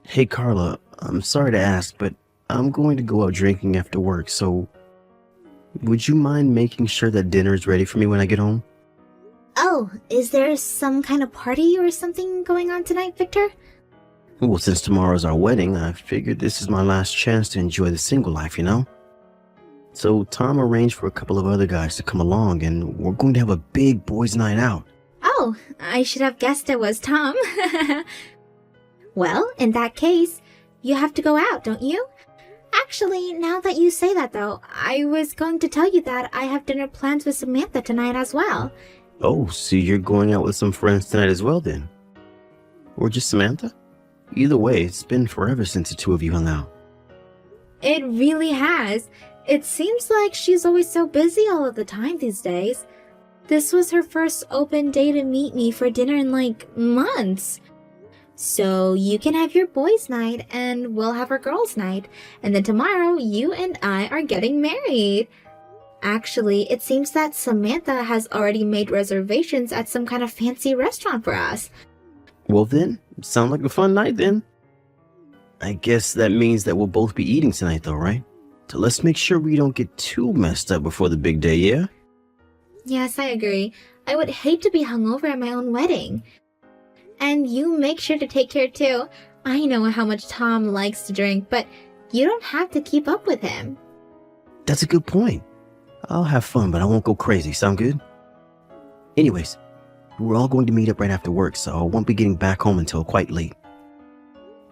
Hey Carla, I'm sorry to ask, but I'm going to go out drinking after work, so would you mind making sure that dinner is ready for me when I get home? Oh, is there some kind of party or something going on tonight, Victor? Well, since tomorrow's our wedding, I figured this is my last chance to enjoy the single life. So Tom arranged for a couple of other guys to come along, and we're going to have a big boys' night out. Oh, I should have guessed it was Tom. Well, in that case, you have to go out, don't you? Actually, now that you say that though, I was going to tell you that I have dinner plans with Samantha tonight as well. Oh, so you're going out with some friends tonight as well then? Or just Samantha? Either way, it's been forever since the two of you hung out. It really has. It seems like she's always so busy all of the time these days. This was her first open day to meet me for dinner in like months. So you can have your boys' night and we'll have our girls' night. And then tomorrow you and I are getting married. Actually, it seems that Samantha has already made reservations at some kind of fancy restaurant for us. Well then, sound like a fun night then. I guess that means that we'll both be eating tonight though, right? So let's make sure we don't get too messed up before the big day, yeah? Yes, I agree. I would hate to be hungover at my own wedding. And you make sure to take care too. I know how much Tom likes to drink, but you don't have to keep up with him. That's a good point. I'll have fun, but I won't go crazy. Sound good? Anyways, we're all going to meet up right after work, so I won't be getting back home until quite late.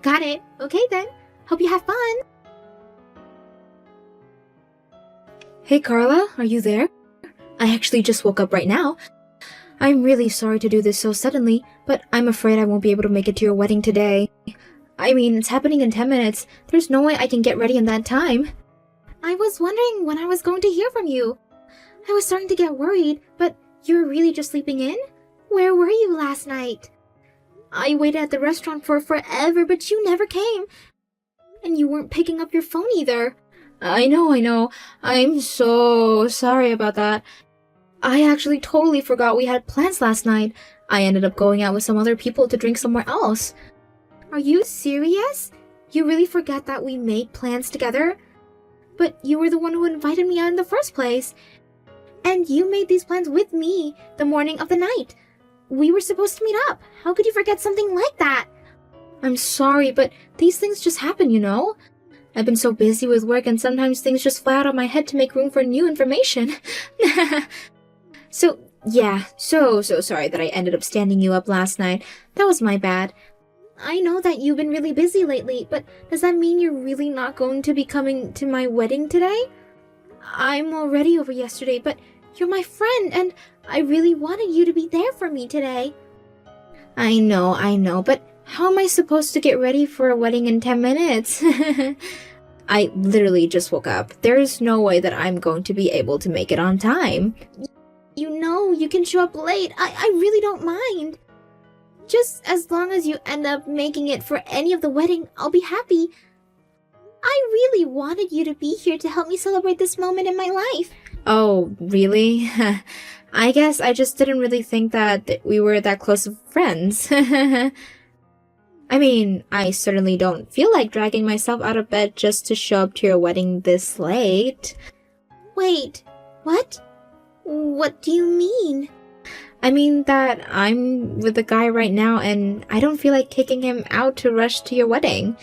Got it. Okay then. Hope you have fun. Hey Carla, are you there? I actually just woke up right now. I'm really sorry to do this so suddenly, but I'm afraid I won't be able to make it to your wedding today. I mean, it's happening in 10 minutes. There's no way I can get ready in that time. I was wondering when I was going to hear from you. I was starting to get worried, but you were really just sleeping in? Where were you last night? I waited at the restaurant for forever, but you never came. And you weren't picking up your phone either. I know. I'm so sorry about that. I actually totally forgot we had plans last night. I ended up going out with some other people to drink somewhere else. Are you serious? You really forgot that we made plans together? But you were the one who invited me out in the first place. And you made these plans with me the morning of the night. We were supposed to meet up. How could you forget something like that? I'm sorry, but these things just happen. I've been so busy with work and sometimes things just fly out of my head to make room for new information. So, yeah, so sorry that I ended up standing you up last night. That was my bad. I know that you've been really busy lately, but does that mean you're really not going to be coming to my wedding today? I'm already over yesterday, but you're my friend, and I really wanted you to be there for me today. I know, but how am I supposed to get ready for a wedding in 10 minutes? I literally just woke up. There's no way that I'm going to be able to make it on time. You can show up late. I really don't mind. Just as long as you end up making it for any of the wedding, I'll be happy. I really wanted you to be here to help me celebrate this moment in my life. Oh, really? I guess I just didn't really think that we were that close of friends. I mean, I certainly don't feel like dragging myself out of bed just to show up to your wedding this late. Wait, what? What do you mean? I mean that I'm with a guy right now and I don't feel like kicking him out to rush to your wedding.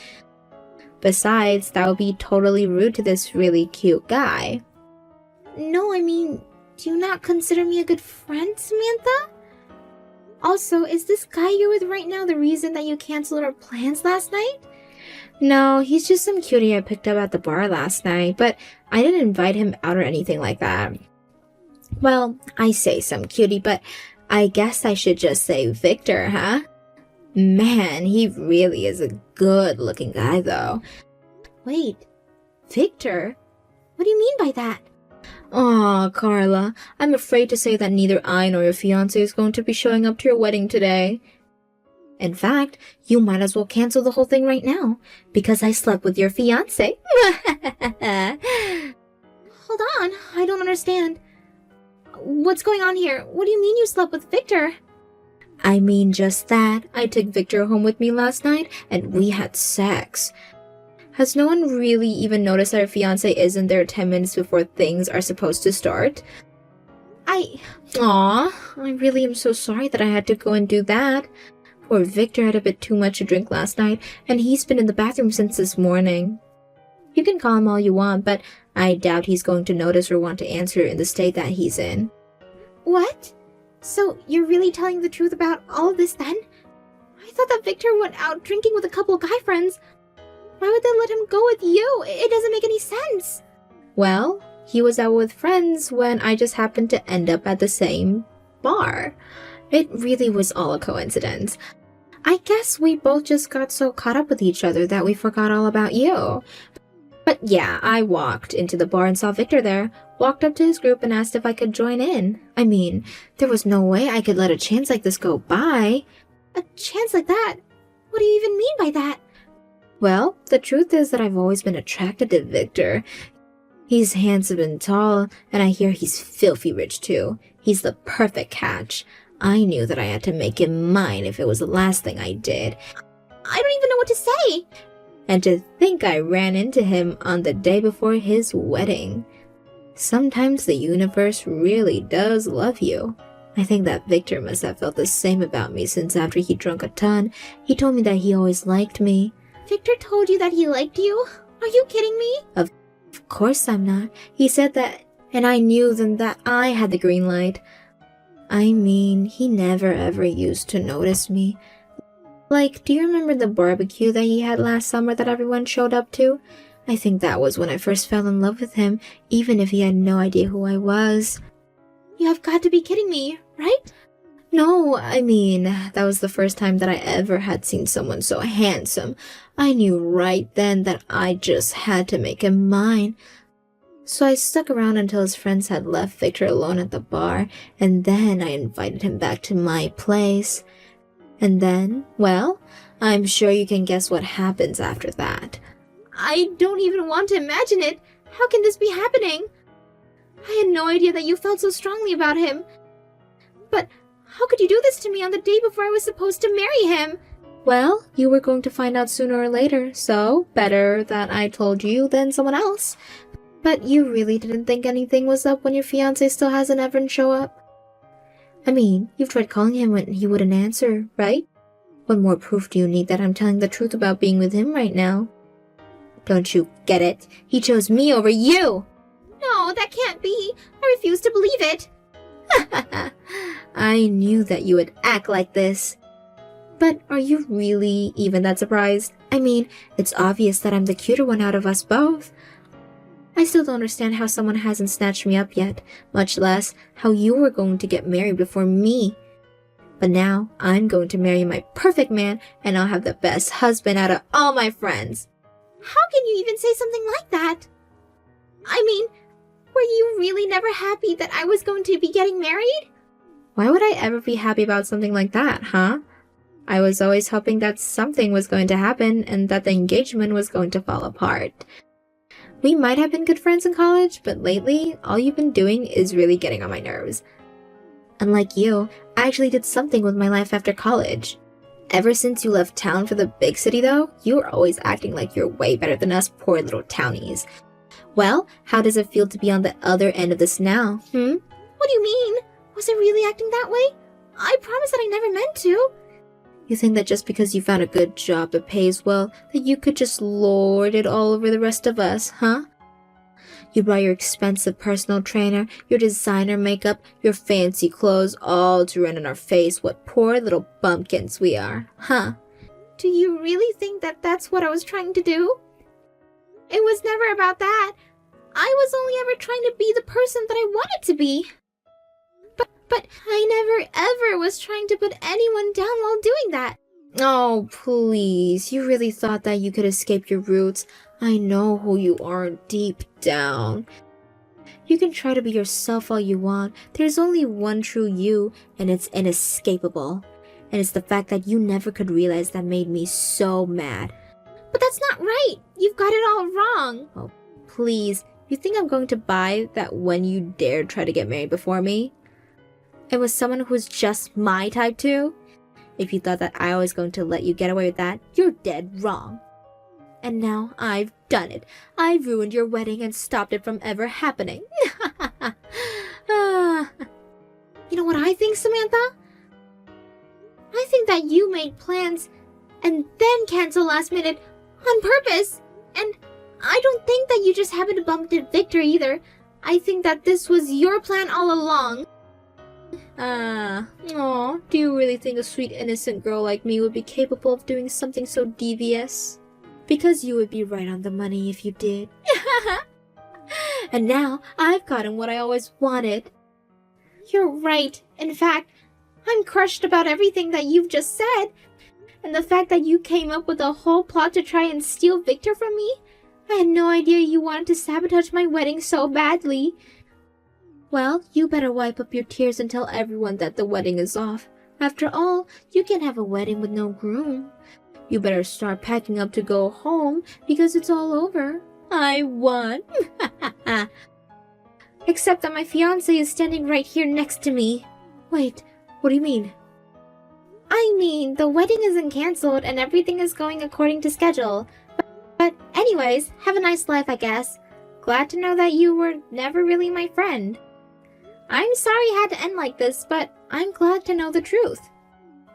Besides, that would be totally rude to this really cute guy. No, I mean, do you not consider me a good friend, Samantha? Also, is this guy you're with right now the reason that you canceled our plans last night? No, he's just some cutie I picked up at the bar last night, but I didn't invite him out or anything like that. Well, I say some cutie, but I guess I should just say Victor, huh? Man, he really is a good-looking guy, though. Wait, Victor? What do you mean by that? Aw, Carla, I'm afraid to say that neither I nor your fiancé is going to be showing up to your wedding today. In fact, you might as well cancel the whole thing right now, because I slept with your fiancé. Hold on, I don't understand. What's going on here? What do you mean you slept with Victor? I mean just that. I took Victor home with me last night and we had sex. Has no one really even noticed that our fiancé isn't there 10 minutes before things are supposed to start? I really am so sorry that I had to go and do that. Poor Victor had a bit too much to drink last night, and he's been in the bathroom since this morning. You can call him all you want, but I doubt he's going to notice or want to answer in the state that he's in. What? So you're really telling the truth about all of this then? I thought that Victor went out drinking with a couple of guy friends. Why would they let him go with you? It doesn't make any sense. Well, he was out with friends when I just happened to end up at the same bar. It really was all a coincidence. I guess we both just got so caught up with each other that we forgot all about you. But yeah, I walked into the bar and saw Victor there, walked up to his group and asked if I could join in. I mean, there was no way I could let a chance like this go by. A chance like that? What do you even mean by that? Well, the truth is that I've always been attracted to Victor. He's handsome and tall, and I hear he's filthy rich too. He's the perfect catch. I knew that I had to make him mine if it was the last thing I did. I don't even know what to say. And to think I ran into him on the day before his wedding. Sometimes the universe really does love you. I think that Victor must have felt the same about me since after he drank a ton, he told me that he always liked me. Victor told you that he liked you? Are you kidding me? Of course I'm not. He said that, and I knew then that I had the green light. I mean, he never ever used to notice me. Like, do you remember the barbecue that he had last summer that everyone showed up to? I think that was when I first fell in love with him, even if he had no idea who I was. You have got to be kidding me, right? No, I mean, that was the first time that I ever had seen someone so handsome. I knew right then that I just had to make him mine. So I stuck around until his friends had left Victor alone at the bar, and then I invited him back to my place. And then, well, I'm sure you can guess what happens after that. I don't even want to imagine it. How can this be happening? I had no idea that you felt so strongly about him. But how could you do this to me on the day before I was supposed to marry him? Well, you were going to find out sooner or later, so better that I told you than someone else. But you really didn't think anything was up when your fiancé still hasn't ever show up? I mean, you've tried calling him when he wouldn't answer, right? What more proof do you need that I'm telling the truth about being with him right now? Don't you get it? He chose me over you! No, that can't be. I refuse to believe it. I knew that you would act like this. But are you really even that surprised? I mean, it's obvious that I'm the cuter one out of us both. I still don't understand how someone hasn't snatched me up yet, much less how you were going to get married before me. But now, I'm going to marry my perfect man, and I'll have the best husband out of all my friends. How can you even say something like that? I mean, were you really never happy that I was going to be getting married? Why would I ever be happy about something like that, huh? I was always hoping that something was going to happen and that the engagement was going to fall apart. We might have been good friends in college, but lately, all you've been doing is really getting on my nerves. Unlike you, I actually did something with my life after college. Ever since you left town for the big city though, you were always acting like you're way better than us poor little townies. Well, how does it feel to be on the other end of this now, What do you mean? Was I really acting that way? I promise that I never meant to. You think that just because you found a good job that pays well, that you could just lord it all over the rest of us, huh? You brought your expensive personal trainer, your designer makeup, your fancy clothes, all to run in our face what poor little bumpkins we are, huh? Do you really think that that's what I was trying to do? It was never about that. I was only ever trying to be the person that I wanted to be. But I never ever was trying to put anyone down while doing that. Oh, please. You really thought that you could escape your roots. I know who you are deep down. You can try to be yourself all you want. There's only one true you, and it's inescapable. And it's the fact that you never could realize that made me so mad. But that's not right. You've got it all wrong. Oh, please. You think I'm going to buy that when you dared try to get married before me? It was someone who was just my type too? If you thought that I was going to let you get away with that, you're dead wrong. And now I've done it. I've ruined your wedding and stopped it from ever happening. You know what I think, Samantha? I think that you made plans and then cancel last minute on purpose. And I don't think that you just happened to bump into Victor either. I think that this was your plan all along. Do you really think a sweet innocent girl like me would be capable of doing something so devious? Because you would be right on the money if you did. And now I've gotten what I always wanted. You're right. In fact, I'm crushed about everything that you've just said. And the fact that you came up with a whole plot to try and steal Victor from me. I had no idea you wanted to sabotage my wedding so badly. Well, you better wipe up your tears and tell everyone that the wedding is off. After all, you can't have a wedding with no groom. You better start packing up to go home because it's all over. I won. Except that my fiancé is standing right here next to me. Wait, what do you mean? I mean, the wedding isn't cancelled and everything is going according to schedule. But anyways, have a nice life, I guess. Glad to know that you were never really my friend. I'm sorry it had to end like this, but I'm glad to know the truth.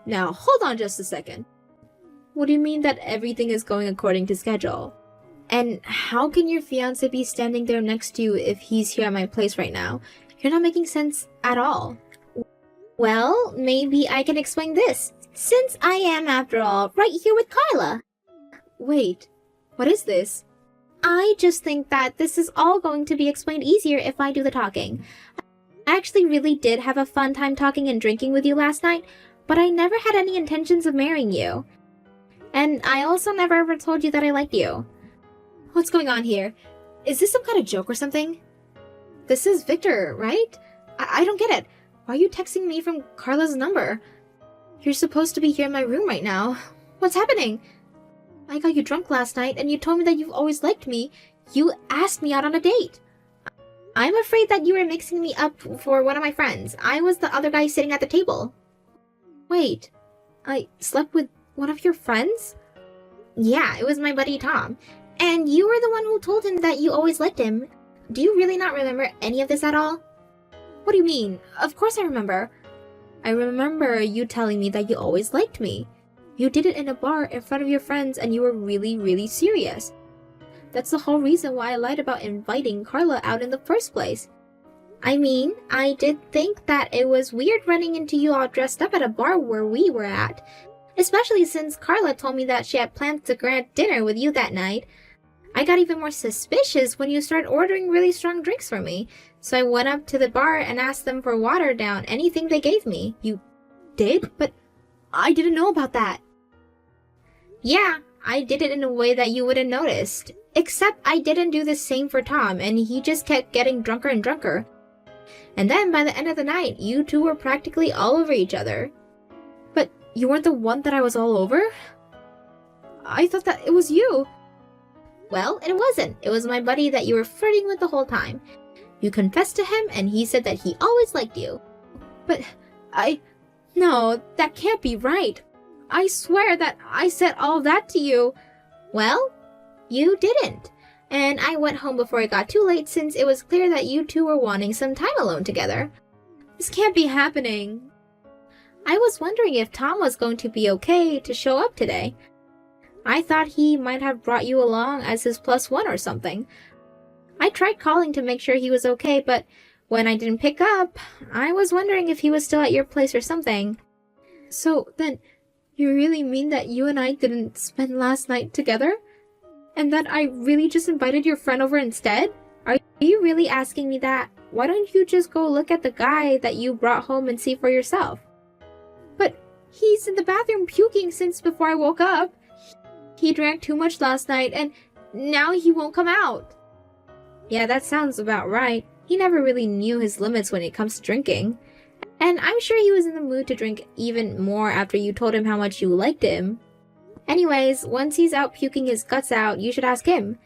Now, hold on just a second. What do you mean that everything is going according to schedule? And how can your fiancé be standing there next to you if he's here at my place right now? You're not making sense at all. Well, maybe I can explain this, since I am, after all, right here with Carla. Wait, what is this? I just think that this is all going to be explained easier if I do the talking. I actually really did have a fun time talking and drinking with you last night, but I never had any intentions of marrying you. And I also never ever told you that I liked you. What's going on here? Is this some kind of joke or something? This is Victor, right? I don't get it. Why are you texting me from Carla's number? You're supposed to be here in my room right now. What's happening? I got you drunk last night and you told me that you've always liked me. You asked me out on a date. I'm afraid that you were mixing me up for one of my friends. I was the other guy sitting at the table. Wait, I slept with one of your friends? Yeah, it was my buddy Tom. And you were the one who told him that you always liked him. Do you really not remember any of this at all? What do you mean? Of course I remember. I remember you telling me that you always liked me. You did it in a bar in front of your friends and you were really, really serious. That's the whole reason why I lied about inviting Carla out in the first place. I mean, I did think that it was weird running into you all dressed up at a bar where we were at. Especially since Carla told me that she had planned to grant dinner with you that night. I got even more suspicious when you started ordering really strong drinks for me. So I went up to the bar and asked them for water down anything they gave me. You did? But I didn't know about that. Yeah, I did it in a way that you wouldn't noticed. Except I didn't do the same for Tom, and he just kept getting drunker and drunker. And then by the end of the night, you two were practically all over each other. But you weren't the one that I was all over? I thought that it was you. Well, it wasn't. It was my buddy that you were flirting with the whole time. You confessed to him, and he said that he always liked you. But No, that can't be right. I swear that I said all that to you. Well, you didn't. And I went home before it got too late since it was clear that you two were wanting some time alone together. This can't be happening. I was wondering if Tom was going to be okay to show up today. I thought he might have brought you along as his +1 or something. I tried calling to make sure he was okay, but when I didn't pick up, I was wondering if he was still at your place or something. So then, you really mean that you and I didn't spend last night together? And that I really just invited your friend over instead? Are you really asking me that? Why don't you just go look at the guy that you brought home and see for yourself? But he's in the bathroom puking since before I woke up. He drank too much last night and now he won't come out. Yeah, that sounds about right. He never really knew his limits when it comes to drinking. And I'm sure he was in the mood to drink even more after you told him how much you liked him. Anyways, once he's out puking his guts out, you should ask him.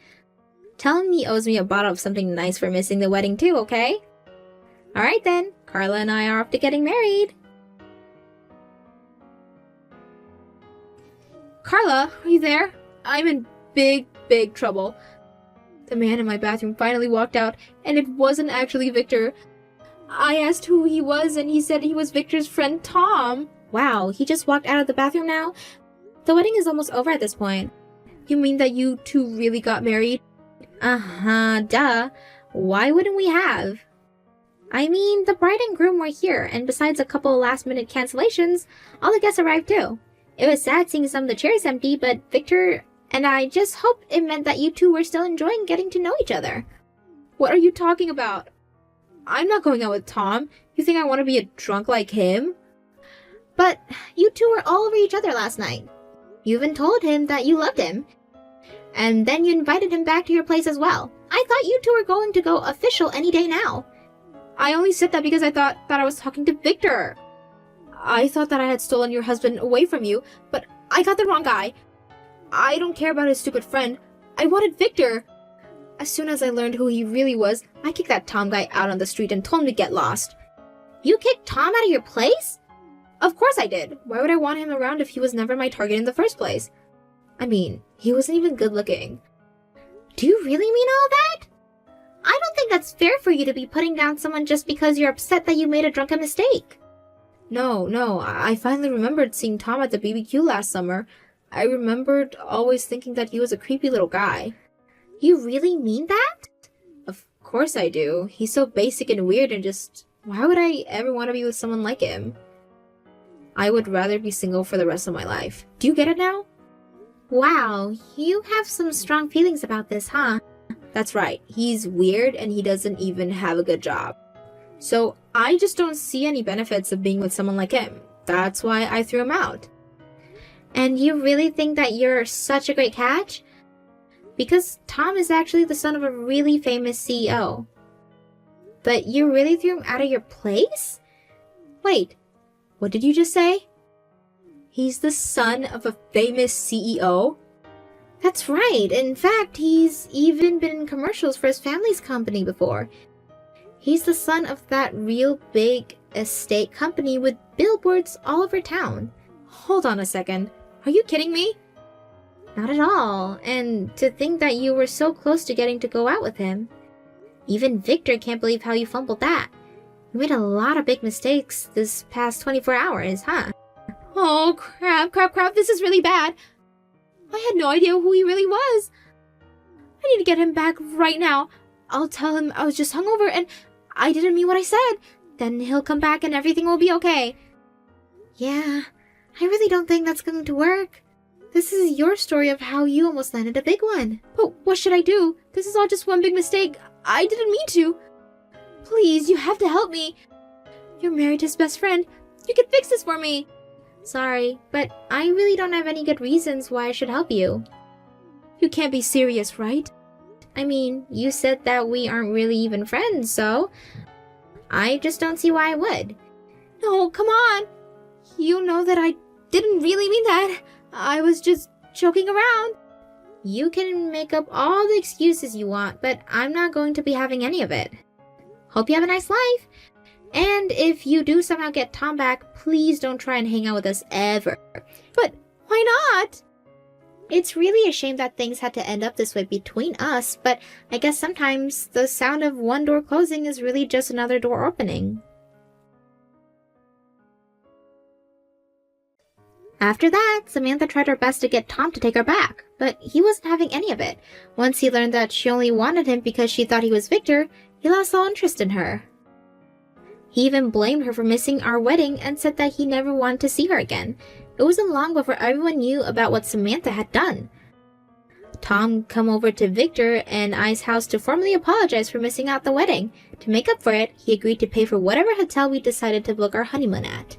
Tell him he owes me a bottle of something nice for missing the wedding too, okay? Alright then, Carla and I are off to getting married. Carla, are you there? I'm in big trouble. The man in my bathroom finally walked out, and it wasn't actually Victor. I asked who he was, and he said he was Victor's friend Tom. Wow, he just walked out of the bathroom now? The wedding is almost over at this point. You mean that you two really got married? Uh-huh, duh. Why wouldn't we have? I mean, the bride and groom were here, and besides a couple last-minute cancellations, all the guests arrived too. It was sad seeing some of the chairs empty, but Victor and I just hoped it meant that you two were still enjoying getting to know each other. What are you talking about? I'm not going out with Tom. You think I want to be a drunk like him? But you two were all over each other last night. You even told him that you loved him. And then you invited him back to your place as well. I thought you two were going to go official any day now. I only said that because I thought that I was talking to Victor. I thought that I had stolen your husband away from you, but I got the wrong guy. I don't care about his stupid friend. I wanted Victor. As soon as I learned who he really was, I kicked that Tom guy out on the street and told him to get lost. You kicked Tom out of your place? Of course I did. Why would I want him around if he was never my target in the first place? I mean, he wasn't even good looking. Do you really mean all that? I don't think that's fair for you to be putting down someone just because you're upset that you made a drunken mistake. No, I finally remembered seeing Tom at the BBQ last summer. I remembered always thinking that he was a creepy little guy. You really mean that? Of course I do. He's so basic and weird and just... Why would I ever want to be with someone like him? I would rather be single for the rest of my life. Do you get it now? Wow, you have some strong feelings about this, huh? That's right. He's weird and he doesn't even have a good job. So I just don't see any benefits of being with someone like him. That's why I threw him out. And you really think that you're such a great catch? Because Tom is actually the son of a really famous CEO. But you really threw him out of your place? Wait, what did you just say? He's the son of a famous CEO? That's right. In fact, he's even been in commercials for his family's company before. He's the son of that real big estate company with billboards all over town. Hold on a second. Are you kidding me? Not at all. And to think that you were so close to getting to go out with him. Even Victor can't believe how you fumbled that. You made a lot of big mistakes this past 24 hours, huh? Oh, crap. This is really bad. I had no idea who he really was. I need to get him back right now. I'll tell him I was just hungover and I didn't mean what I said. Then he'll come back and everything will be okay. Yeah, I really don't think that's going to work. This is your story of how you almost landed a big one. But what should I do? This is all just one big mistake. I didn't mean to. Please, you have to help me. You're married to his best friend. You can fix this for me. Sorry, but I really don't have any good reasons why I should help you. You can't be serious, right? I mean, you said that we aren't really even friends, so... I just don't see why I would. No, come on! You know that I didn't really mean that. I was just joking around. You can make up all the excuses you want, but I'm not going to be having any of it. Hope you have a nice life. And if you do somehow get Tom back, please don't try and hang out with us ever. But why not? It's really a shame that things had to end up this way between us, but I guess sometimes the sound of one door closing is really just another door opening. After that, Samantha tried her best to get Tom to take her back, but he wasn't having any of it. Once he learned that she only wanted him because she thought he was Victor, he lost all interest in her. He even blamed her for missing our wedding and said that he never wanted to see her again. It wasn't long before everyone knew about what Samantha had done. Tom came over to Victor and I's house to formally apologize for missing out the wedding. To make up for it, he agreed to pay for whatever hotel we decided to book our honeymoon at.